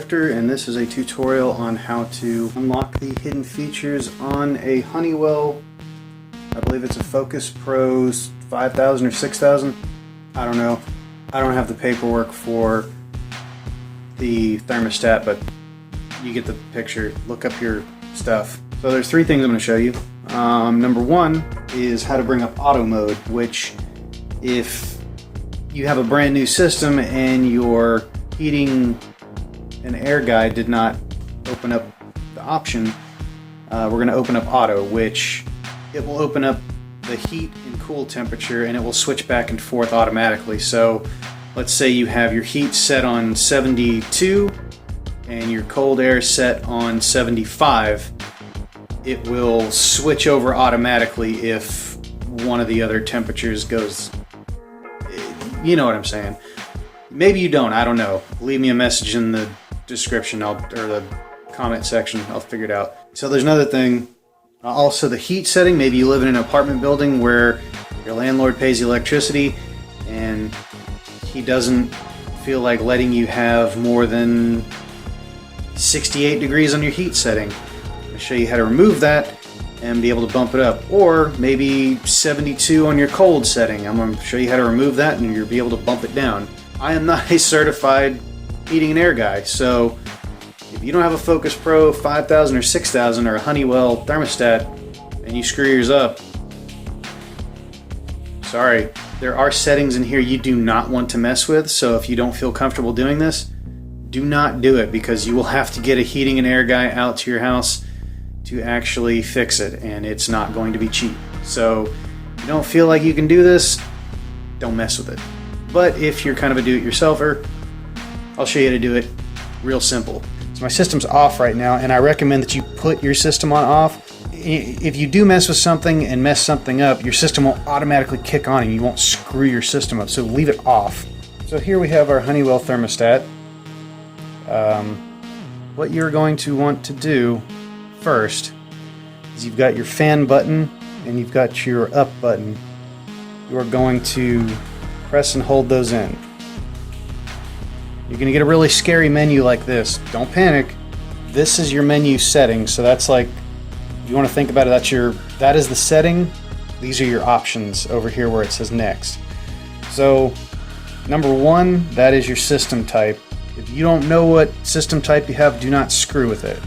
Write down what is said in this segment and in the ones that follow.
lifter, and this is a tutorial on how to unlock the hidden features on a Honeywell, I believe it's a Focus Pro 5000 or 6000. I don't know. I don't have the paperwork for the thermostat, but you get the picture. Look up your stuff. So there's three things I'm going to show you. Number one is how to bring up auto mode, which if you have a brand new system and your heating and air guide did not open up the option, we're going to open up auto, which it will open up the heat and cool temperature and it will switch back and forth automatically. So let's say you have your heat set on 72 and your cold air set on 75. It will switch over automatically if one of the other temperatures goes, you know what I'm saying. Maybe you don't, I don't know. Leave me a message in the description or the comment section, I'll figure it out. So there's another thing, also the heat setting. Maybe you live in an apartment building where your landlord pays the electricity and he doesn't feel like letting you have more than 68 degrees on your heat setting. I'll show you how to remove that and be able to bump it up. Or maybe 72 on your cold setting. I'm going to show you how to remove that and you'll be able to bump it down. I am not a certified heating and air guy, so if you don't have a Focus Pro 5000 or 6000 or a Honeywell thermostat and you screw yours up, sorry. There are settings in here you do not want to mess with, so if you don't feel comfortable doing this, do not do it, because you will have to get a heating and air guy out to your house to actually fix it, and it's not going to be cheap. So if you don't feel like you can do this, don't mess with it. But if you're kind of a do-it-yourselfer, I'll show you how to do it real simple. So my system's off right now, and I recommend that you put your system on off. If you do mess with something and mess something up, your system will automatically kick on and you won't screw your system up, so leave it off. So here we have our Honeywell thermostat. What you're going to want to do first is you've got your fan button and you've got your up button. You are going to press and hold those in. You're going to get a really scary menu like this. Don't panic. This is your menu setting, so that's like, if you want to think about it, that is the setting. These are your options over here where it says next. So number one, that is your system type. If you don't know what system type you have, do not screw with it.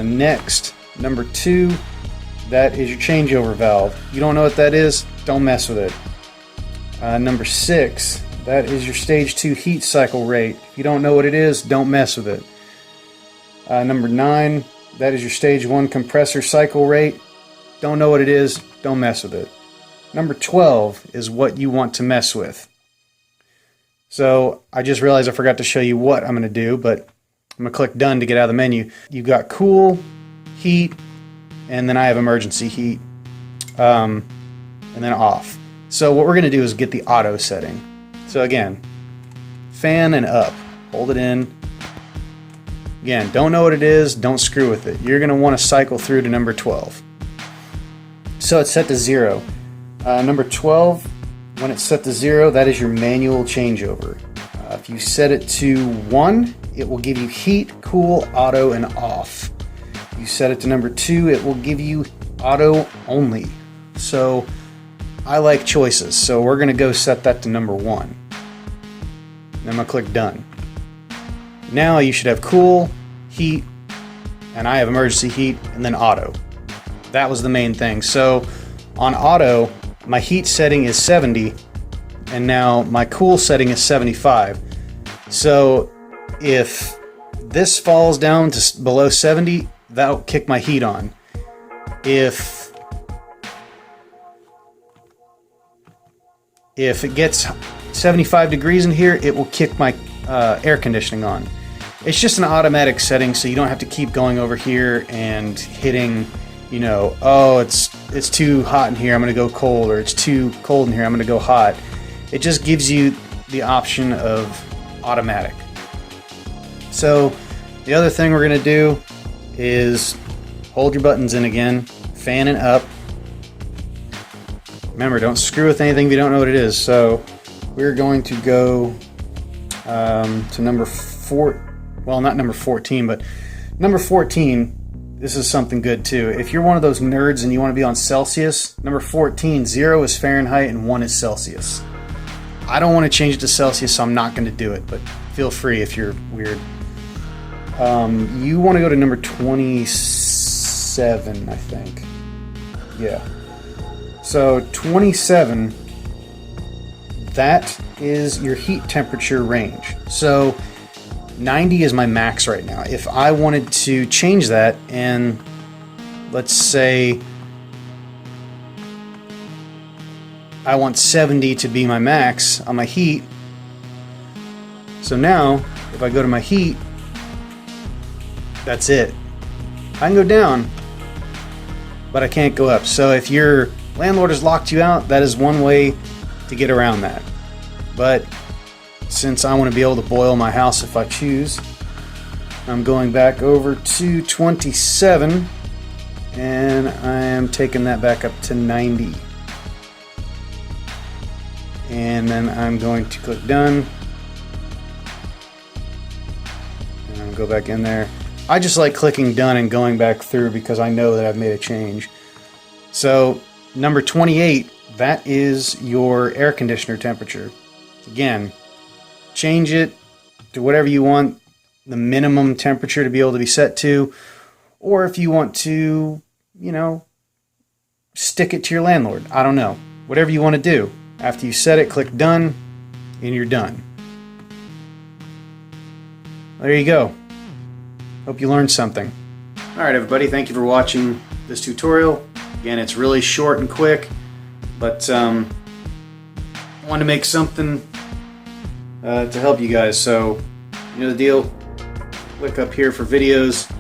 Next, number two, that is your changeover valve. You don't know what that is, don't mess with it. Number six, that is your stage 2 heat cycle rate. If you don't know what it is, don't mess with it. Number 9, that is your stage 1 compressor cycle rate. Don't know what it is, don't mess with it. Number 12 is what you want to mess with. So I just realized I forgot to show you what I'm going to do, but I'm going to click done to get out of the menu. You've got cool, heat, and then I have emergency heat, and then off. So what we're going to do is get the auto setting. So again, fan and up, hold it in. Again, don't know what it is, don't screw with it. You're going to want to cycle through to number 12. So it's set to 0. Number 12, when it's set to 0, that is your manual changeover. If you set it to 1, it will give you heat, cool, auto, and off. If you set it to number 2, it will give you auto only. So I like choices, so we're going to go set that to number 1. Then I'm going to click done. Now you should have cool, heat, and I have emergency heat, and then auto. That was the main thing. So on auto, my heat setting is 70, and now my cool setting is 75. So if this falls down to below 70, that'll kick my heat on. If it gets 75 degrees in here, it will kick my air conditioning on. It's just an automatic setting, so you don't have to keep going over here and hitting, you know, oh, it's too hot in here, I'm going to go cold, or it's too cold in here, I'm going to go hot. It just gives you the option of automatic. So the other thing we're going to do is hold your buttons in again, fan and up. Remember, don't screw with anything if you don't know what it is. So we're going to go to number 4. well, not number 14, but number 14, this is something good too. If you're one of those nerds and you want to be on Celsius, number 14, 0 is Fahrenheit and 1 is Celsius. I don't want to change it to Celsius, so I'm not going to do it, but feel free if you're weird. You want to go to number 27, I think. Yeah. So 27, that is your heat temperature range. So 90 is my max right now. If I wanted to change that, and let's say I want 70 to be my max on my heat. So now, if I go to my heat, that's it. I can go down, but I can't go up. So if your landlord has locked you out, that is one way to get around that. But since I want to be able to boil my house if I choose, I'm going back over to 27, and I am taking that back up to 90. And then I'm going to click done. And I'll go back in there. I just like clicking done and going back through because I know that I've made a change. So number 28, that is your air conditioner temperature. Again, change it to whatever you want the minimum temperature to be able to be set to, or if you want to, stick it to your landlord. I don't know. Whatever you want to do. After you set it, click done, and you're done. There you go. Hope you learned something. Alright everybody, thank you for watching this tutorial. Again, it's really short and quick, but I wanted to make something to help you guys. So, you know the deal. Click up here for videos.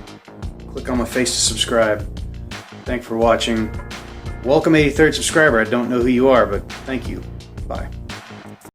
Click on my face to subscribe. Thanks for watching. Welcome 83rd subscriber. I don't know who you are, but thank you. Bye.